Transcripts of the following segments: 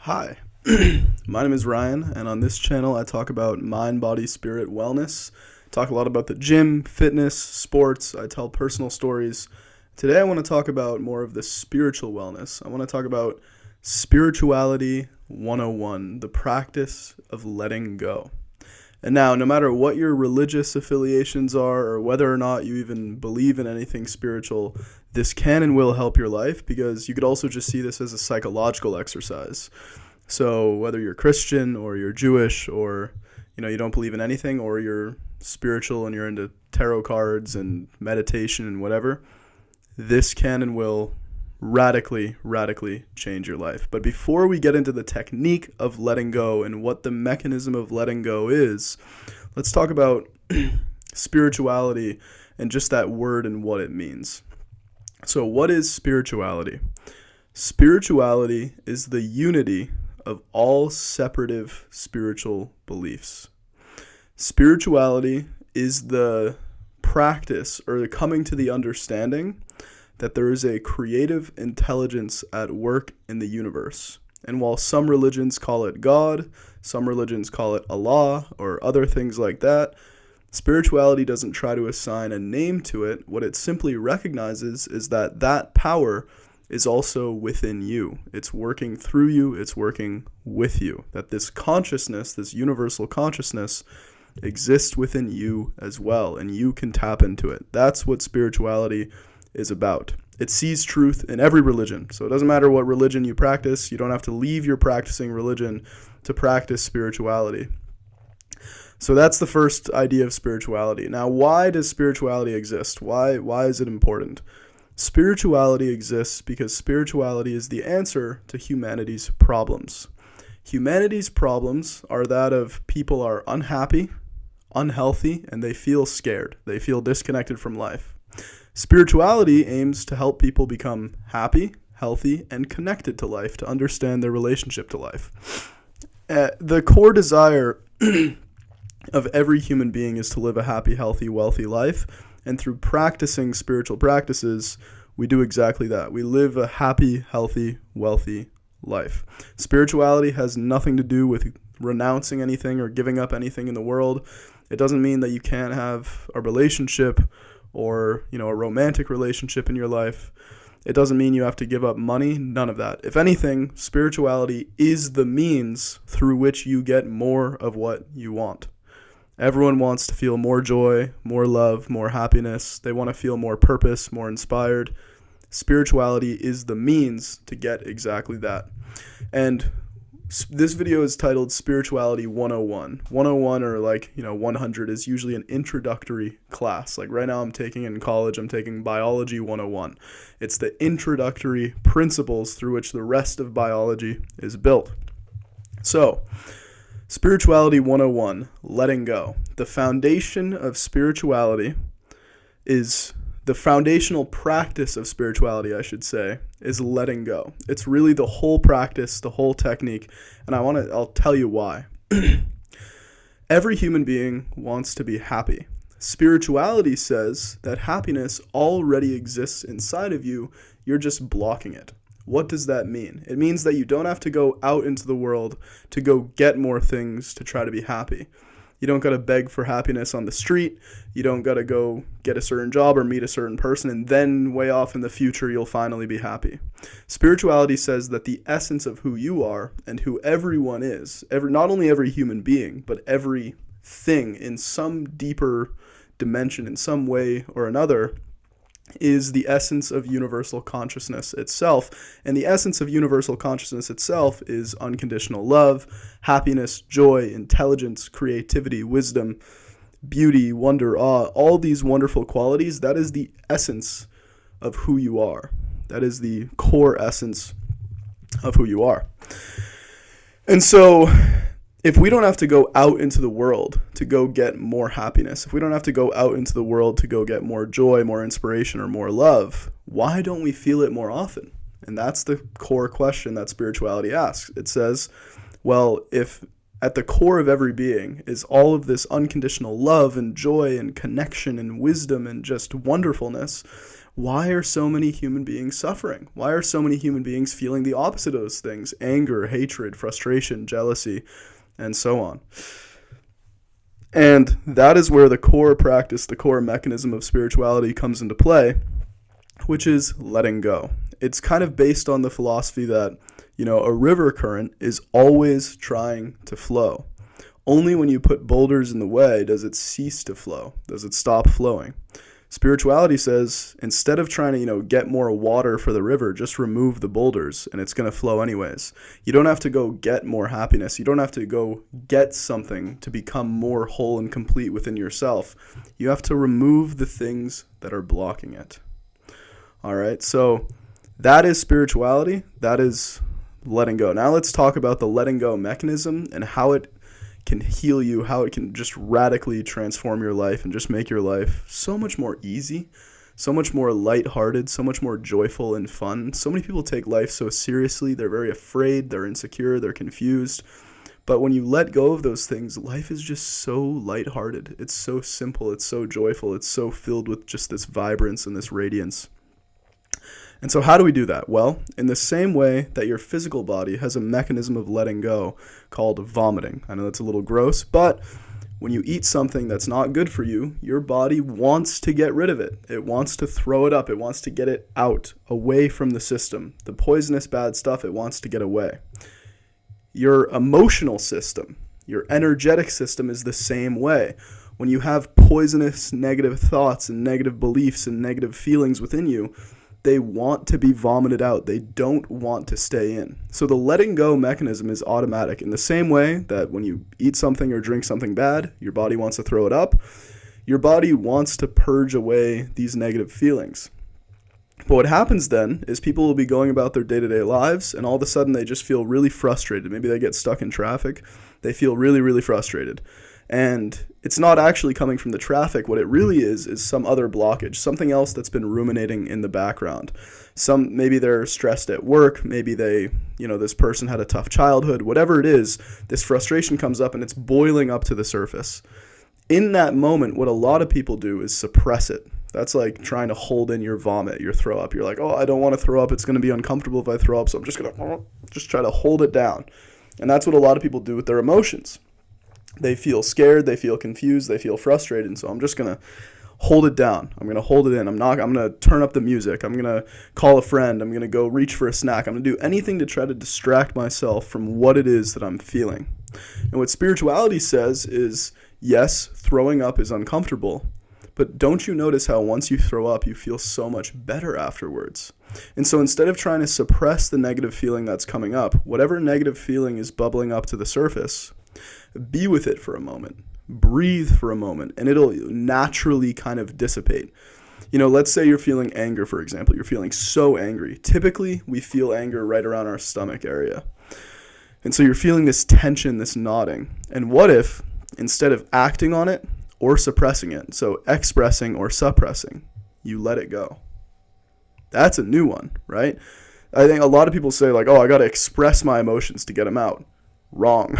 Hi, my name is Ryan, and on this channel I talk about mind, body, spirit, wellness. Talk a lot about the gym, fitness, sports. I tell personal stories. Today I want to talk about more of the spiritual wellness. I want to talk about Spirituality 101, the practice of letting go. And now, no matter what your religious affiliations are or whether or not you even believe in anything spiritual, this can and will help your life, because you could also just see this as a psychological exercise. So whether you're Christian or you're Jewish or you don't believe in anything, or you're spiritual and you're into tarot cards and meditation and whatever, this can and will radically change your life. But before we get into the technique of letting go and what the mechanism of letting go is, let's talk about spirituality and just that word and what it means. So what is spirituality? Spirituality is the unity of all separative spiritual beliefs. Spirituality is the practice or the coming to the understanding that there is a creative intelligence at work in the universe. And while some religions call it God, some religions call it Allah, or other things like that, spirituality doesn't try to assign a name to it. What it simply recognizes is that that power is also within you. It's working through you, it's working with you. That this consciousness, this universal consciousness, exists within you as well, and you can tap into it. That's what spirituality is about. It sees truth in every religion. So it doesn't matter what religion you practice. You don't have to leave your practicing religion to practice spirituality. So that's the first idea of spirituality. Now, why does spirituality exist? Why is it important? Spirituality exists because spirituality is the answer to humanity's problems. Humanity's problems are that of people are unhappy, unhealthy, and they feel scared. They feel disconnected from life. Spirituality aims to help people become happy, healthy, and connected to life, to understand their relationship to life. The core desire of every human being is to live a happy, healthy, wealthy life. And through practicing spiritual practices, we do exactly that. We live a happy, healthy, wealthy life. Spirituality has nothing to do with renouncing anything or giving up anything in the world. It doesn't mean that you can't have a relationship or a romantic relationship in your life. It doesn't mean you have to give up money, none of that. If anything, spirituality is the means through which you get more of what you want. Everyone wants to feel more joy, more love, more happiness. They want to feel more purpose, more inspired. Spirituality is the means to get exactly that. And this video is titled Spirituality 101. 101 or 100 is usually an introductory class. Like right now I'm taking in college, I'm taking Biology 101. It's the introductory principles through which the rest of biology is built. So, Spirituality 101, letting go. The foundation of spirituality is the foundational practice of spirituality, I should say, is letting go. It's really the whole practice, the whole technique, and I'll tell you why. Every human being wants to be happy. Spirituality says that happiness already exists inside of you, you're just blocking it. What does that mean? It means that you don't have to go out into the world to go get more things to try to be happy. You don't got to beg for happiness on the street. You don't got to go get a certain job or meet a certain person, and then way off in the future you'll finally be happy. Spirituality says that the essence of who you are and who everyone is, not only every human being, but every thing in some deeper dimension in some way or another, is the essence of universal consciousness itself. And the essence of universal consciousness itself is unconditional love, happiness, joy, intelligence, creativity, wisdom, beauty, wonder, awe, all these wonderful qualities. That is the essence of who you are. That is the core essence of who you are. And so, if we don't have to go out into the world to go get more happiness, if we don't have to go out into the world to go get more joy, more inspiration, or more love, why don't we feel it more often? And that's the core question that spirituality asks. It says, well, if at the core of every being is all of this unconditional love and joy and connection and wisdom and just wonderfulness, Why are so many human beings suffering? Why are so many human beings feeling the opposite of those things? Anger, hatred, frustration, jealousy, and so on. And that is where the core practice, the core mechanism of spirituality comes into play, which is letting go. It's kind of based on the philosophy that, a river current is always trying to flow. Only when you put boulders in the way does it cease to flow, does it stop flowing. Spirituality says, instead of trying to, get more water for the river, just remove the boulders and it's going to flow anyways. You don't have to go get more happiness. You don't have to go get something to become more whole and complete within yourself. You have to remove the things that are blocking it. All right, so that is spirituality. That is letting go. Now let's talk about the letting go mechanism and how it can heal you, how it can just radically transform your life and just make your life so much more easy, so much more lighthearted, so much more joyful and fun. So many people take life so seriously. They're very afraid, they're insecure, they're confused. But when you let go of those things, life is just so lighthearted. It's so simple, it's so joyful, it's so filled with just this vibrance and this radiance. And so how do we do that? Well, in the same way that your physical body has a mechanism of letting go called vomiting. I know that's a little gross, but when you eat something that's not good for you, your body wants to get rid of it. It wants to throw it up. It wants to get it out, away from the system. The poisonous bad stuff, it wants to get away. Your emotional system, your energetic system is the same way. When you have poisonous negative thoughts and negative beliefs and negative feelings within you, they want to be vomited out. They don't want to stay in. So the letting go mechanism is automatic. In the same way that when you eat something or drink something bad, your body wants to throw it up. Your body wants to purge away these negative feelings. But what happens then is people will be going about their day-to-day lives, and all of a sudden they just feel really frustrated. Maybe they get stuck in traffic. They feel really, really frustrated. And it's not actually coming from the traffic. What it really is some other blockage, something else that's been ruminating in the background. Maybe they're stressed at work. Maybe this person had a tough childhood. Whatever it is, this frustration comes up and it's boiling up to the surface. In that moment, what a lot of people do is suppress it. That's like trying to hold in your vomit, your throw up. You're like, oh, I don't want to throw up. It's going to be uncomfortable if I throw up, so I'm just going to try to hold it down. And that's what a lot of people do with their emotions. They feel scared, they feel confused, they feel frustrated, and so I'm just going to hold it down. I'm going to hold it in. I'm going to turn up the music. I'm going to call a friend. I'm going to go reach for a snack. I'm going to do anything to try to distract myself from what it is that I'm feeling. And what spirituality says is, yes, throwing up is uncomfortable, but don't you notice how once you throw up, you feel so much better afterwards? And so instead of trying to suppress the negative feeling that's coming up, whatever negative feeling is bubbling up to the surface, be with it for a moment, breathe for a moment, and it'll naturally kind of dissipate. Let's say you're feeling anger, for example. You're feeling so angry. Typically, we feel anger right around our stomach area. And so you're feeling this tension, this knotting. And what if, instead of acting on it or suppressing it, so expressing or suppressing, you let it go? That's a new one, right? I think a lot of people say like, oh, I got to express my emotions to get them out. Wrong.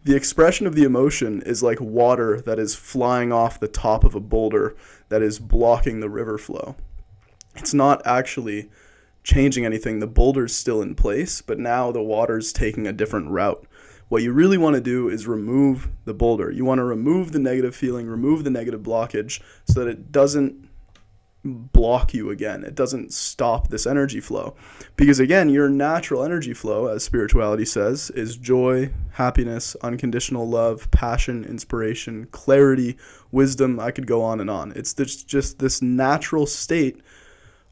The expression of the emotion is like water that is flying off the top of a boulder that is blocking the river flow. It's not actually changing anything. The boulder's still in place, but now the water's taking a different route. What you really want to do is remove the boulder. You want to remove the negative feeling, remove the negative blockage so that it doesn't block you again. It doesn't stop this energy flow. Because again, your natural energy flow, as spirituality says, is joy, happiness, unconditional love, passion, inspiration, clarity, wisdom. I could go on and on. It's just this natural state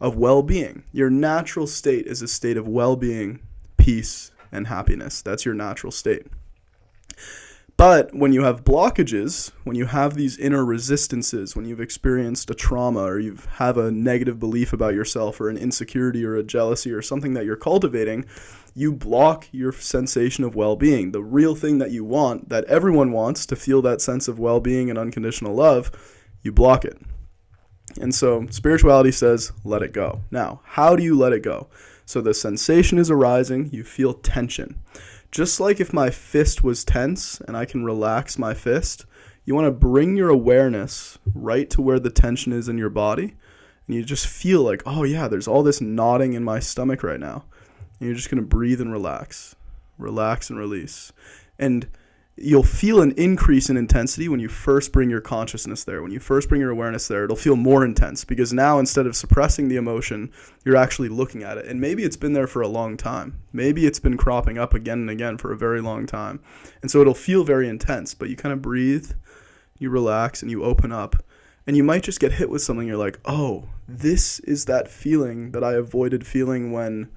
of well-being. Your natural state is a state of well-being, peace, and happiness. That's your natural state. But when you have blockages, when you have these inner resistances, when you've experienced a trauma or you have a negative belief about yourself or an insecurity or a jealousy or something that you're cultivating, you block your sensation of well-being. The real thing that you want, that everyone wants, to feel that sense of well-being and unconditional love, you block it. And so spirituality says, let it go. Now, how do you let it go? So the sensation is arising, you feel tension. Just like if my fist was tense and I can relax my fist, you want to bring your awareness right to where the tension is in your body And you just feel like, oh yeah, there's all this knotting in my stomach right now. And you're just going to breathe and relax and release. And you'll feel an increase in intensity when you first bring your consciousness there. When you first bring your awareness there, it'll feel more intense, because now instead of suppressing the emotion, you're actually looking at it. And maybe it's been there for a long time. Maybe it's been cropping up again and again for a very long time. And so it'll feel very intense, but you kind of breathe, you relax, and you open up. And you might just get hit with something. You're like, oh, this is that feeling that I avoided feeling when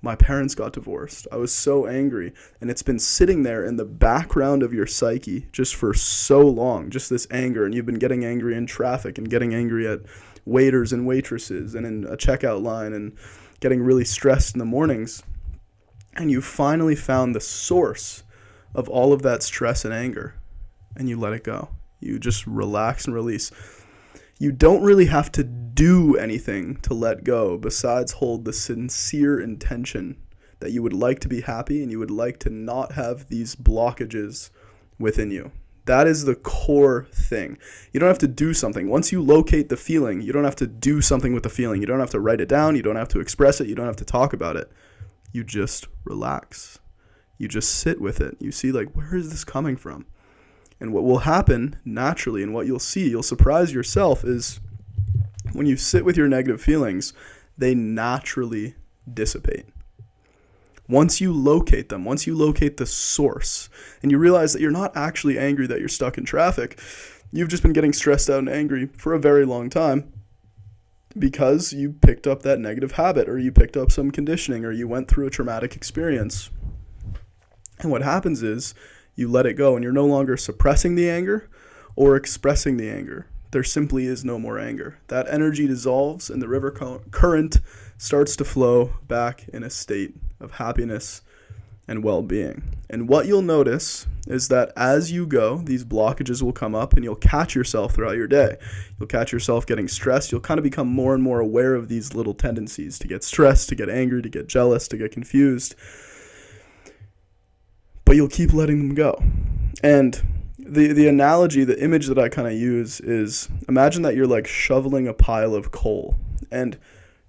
my parents got divorced. I was so angry, and it's been sitting there in the background of your psyche just for so long, just this anger, and you've been getting angry in traffic and getting angry at waiters and waitresses and in a checkout line and getting really stressed in the mornings, and you finally found the source of all of that stress and anger, and you let it go. You just relax and release. You don't really have to do anything to let go besides hold the sincere intention that you would like to be happy and you would like to not have these blockages within you. That is the core thing. You don't have to do something. Once you locate the feeling, you don't have to do something with the feeling. You don't have to write it down. You don't have to express it. You don't have to talk about it. You just relax. You just sit with it. You see, like, where is this coming from? And what will happen naturally, and what you'll see, you'll surprise yourself, is when you sit with your negative feelings, they naturally dissipate. Once you locate them, once you locate the source, and you realize that you're not actually angry that you're stuck in traffic, you've just been getting stressed out and angry for a very long time because you picked up that negative habit, or you picked up some conditioning, or you went through a traumatic experience. And what happens is, you let it go, and you're no longer suppressing the anger or expressing the anger. There simply is no more anger. That energy dissolves, and the river current starts to flow back in a state of happiness and well-being. And what you'll notice is that as you go, these blockages will come up, and you'll catch yourself throughout your day. You'll catch yourself getting stressed. You'll kind of become more and more aware of these little tendencies to get stressed, to get angry, to get jealous, to get confused. But you'll keep letting them go. And the analogy, the image that I kind of use is, imagine that you're like shoveling a pile of coal, and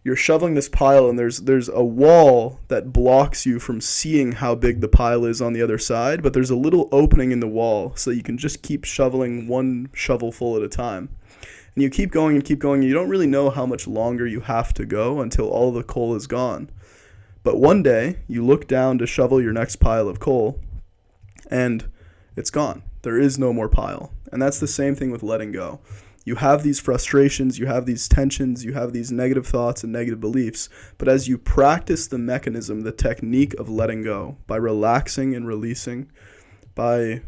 you're shoveling this pile, and there's a wall that blocks you from seeing how big the pile is on the other side, but there's a little opening in the wall so you can just keep shoveling one shovelful at a time. And you keep going and keep going, and you don't really know how much longer you have to go until all the coal is gone. But one day, you look down to shovel your next pile of coal, and it's gone. There is no more pile. And that's the same thing with letting go. You have these frustrations, you have these tensions, you have these negative thoughts and negative beliefs, but as you practice the mechanism, the technique of letting go, by relaxing and releasing, by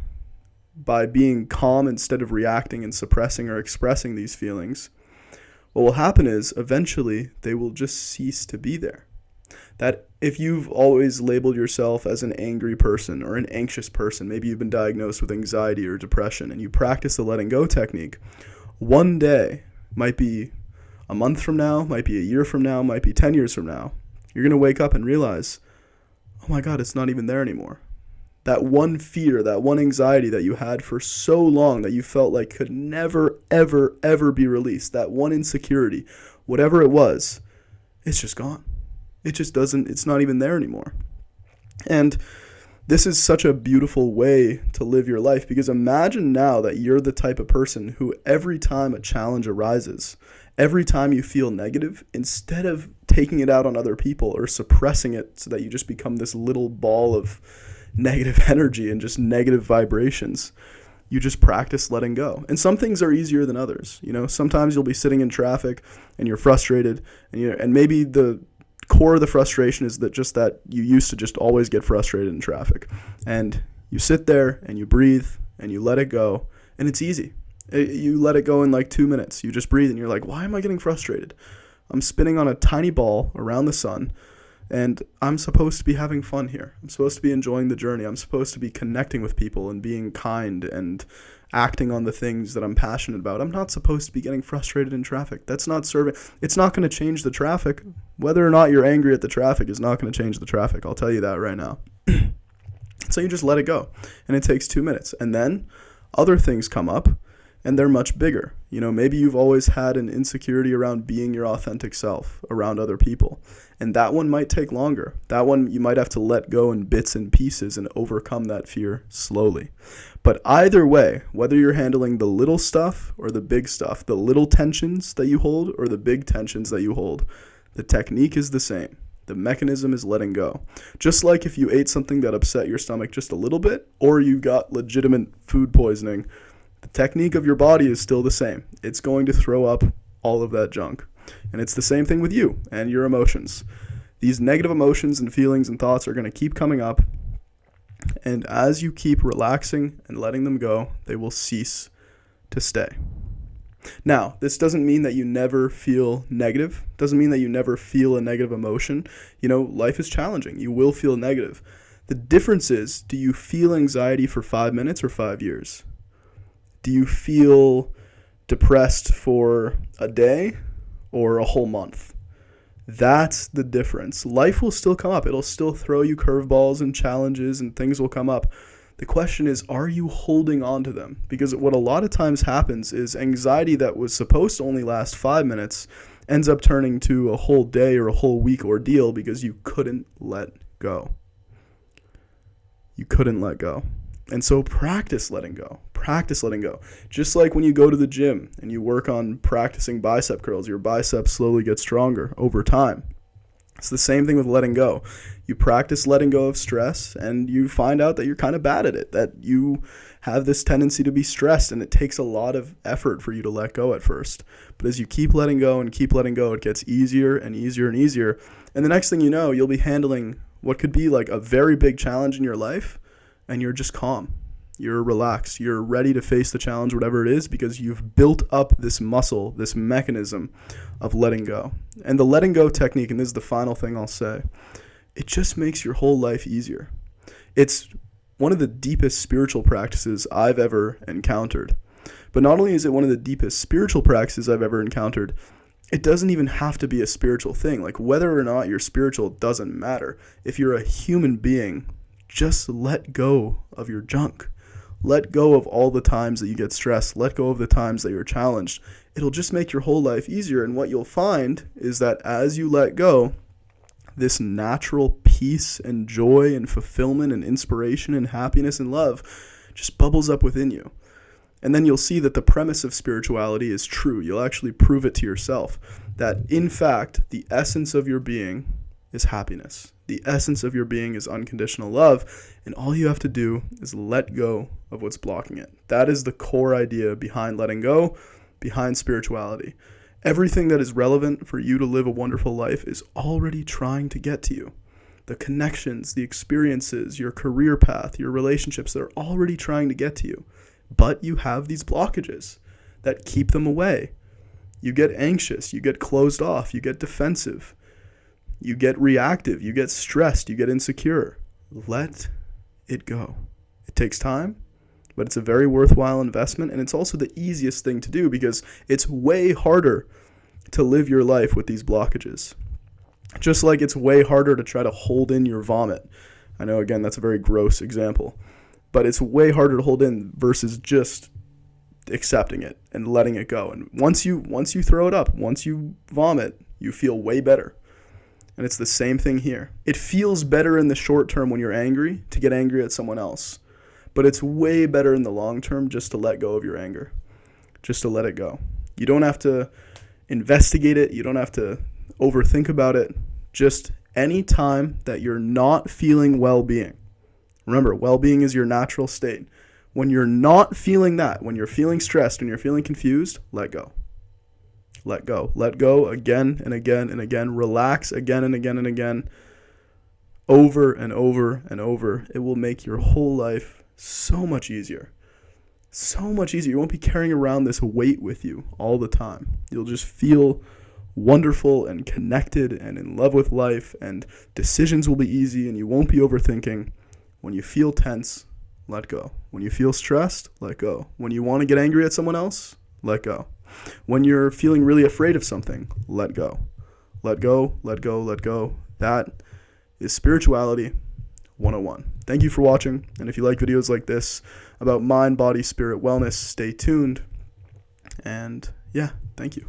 being calm instead of reacting and suppressing or expressing these feelings, what will happen is eventually they will just cease to be there. That if you've always labeled yourself as an angry person or an anxious person, maybe you've been diagnosed with anxiety or depression, and you practice the letting go technique, one day, might be a month from now, might be a year from now, might be 10 years from now, you're going to wake up and realize, oh my God, it's not even there anymore. That one fear, that one anxiety that you had for so long that you felt like could never, ever, ever be released, that one insecurity, whatever it was, it's just gone. It just doesn't, it's not even there anymore. And this is such a beautiful way to live your life, because imagine now that you're the type of person who every time a challenge arises, every time you feel negative, instead of taking it out on other people or suppressing it so that you just become this little ball of negative energy and just negative vibrations, you just practice letting go. And some things are easier than others. You know, sometimes you'll be sitting in traffic and you're frustrated, and maybe the core of the frustration is that you used to just always get frustrated in traffic, and you sit there and you breathe and you let it go, and it's easy. You let it go in like 2 minutes. You just breathe and you're like, why am I getting frustrated? I'm spinning on a tiny ball around the sun, and I'm supposed to be having fun here. I'm supposed to be enjoying the journey. I'm supposed to be connecting with people and being kind and acting on the things that I'm passionate about. I'm not supposed to be getting frustrated in traffic. That's not serving. It's not going to change the traffic. Whether or not you're angry at the traffic is not going to change the traffic. I'll tell you that right now. So you just let it go, and it takes 2 minutes. And then other things come up, and they're much bigger. Maybe you've always had an insecurity around being your authentic self around other people, and that one might take longer. That one you might have to let go in bits and pieces and overcome that fear slowly. But either way, whether you're handling the little stuff or the big stuff, the little tensions that you hold or the big tensions that you hold, the technique is the same. The mechanism is letting go. Just like if you ate something that upset your stomach just a little bit, or you got legitimate food poisoning, the technique of your body is still the same. It's going to throw up all of that junk. And it's the same thing with you and your emotions. These negative emotions and feelings and thoughts are going to keep coming up. And as you keep relaxing and letting them go, they will cease to stay. Now, this doesn't mean that you never feel negative. Doesn't mean that you never feel a negative emotion. Life is challenging. You will feel negative. The difference is, do you feel anxiety for 5 minutes or 5 years? Do you feel depressed for a day or a whole month? That's the difference. Life will still come up. It'll still throw you curveballs and challenges, and things will come up. The question is, are you holding on to them? Because what a lot of times happens is anxiety that was supposed to only last 5 minutes ends up turning to a whole day or a whole week ordeal because you couldn't let go. You couldn't let go. And so practice letting go. Practice letting go. Just like when you go to the gym and you work on practicing bicep curls, your biceps slowly get stronger over time. It's the same thing with letting go. You practice letting go of stress and you find out that you're kind of bad at it, that you have this tendency to be stressed, and it takes a lot of effort for you to let go at first. But as you keep letting go and keep letting go, it gets easier and easier and easier. And the next thing you know, you'll be handling what could be like a very big challenge in your life, and you're just calm. You're relaxed. You're ready to face the challenge, whatever it is, because you've built up this muscle, this mechanism of letting go. And the letting go technique, and this is the final thing I'll say, it just makes your whole life easier. It's one of the deepest spiritual practices I've ever encountered. But not only is it one of the deepest spiritual practices I've ever encountered, it doesn't even have to be a spiritual thing. Like, whether or not you're spiritual doesn't matter. If you're a human being, just let go of your junk. Let go of all the times that you get stressed. Let go of the times that you're challenged. It'll just make your whole life easier. And what you'll find is that as you let go, this natural peace and joy and fulfillment and inspiration and happiness and love just bubbles up within you. And then you'll see that the premise of spirituality is true. You'll actually prove it to yourself that, in fact, the essence of your being is happiness. The essence of your being is unconditional love, and all you have to do is let go of what's blocking it. That is the core idea behind letting go, behind spirituality. Everything that is relevant for you to live a wonderful life is already trying to get to you. The connections, the experiences, your career path, your relationships, they're already trying to get to you. But you have these blockages that keep them away. You get anxious, you get closed off, you get defensive. You get reactive, you get stressed, you get insecure. Let it go. It takes time, but it's a very worthwhile investment, and it's also the easiest thing to do because it's way harder to live your life with these blockages. Just like it's way harder to try to hold in your vomit. I know, again, that's a very gross example, but it's way harder to hold in versus just accepting it and letting it go. And once you throw it up, once you vomit, you feel way better. And it's the same thing here. It feels better in the short term when you're angry to get angry at someone else. But it's way better in the long term just to let go of your anger. Just to let it go. You don't have to investigate it. You don't have to overthink about it. Just any time that you're not feeling well-being. Remember, well-being is your natural state. When you're not feeling that, when you're feeling stressed, when you're feeling confused, let go. Let go. Let go again and again and again. Relax again and again and again. Over and over and over. It will make your whole life so much easier. So much easier. You won't be carrying around this weight with you all the time. You'll just feel wonderful and connected and in love with life, and decisions will be easy and you won't be overthinking. When you feel tense, let go. When you feel stressed, let go. When you want to get angry at someone else, let go. When you're feeling really afraid of something, let go. Let go, let go, let go. That is spirituality 101. Thank you for watching. And if you like videos like this about mind, body, spirit, wellness, stay tuned. And yeah, thank you.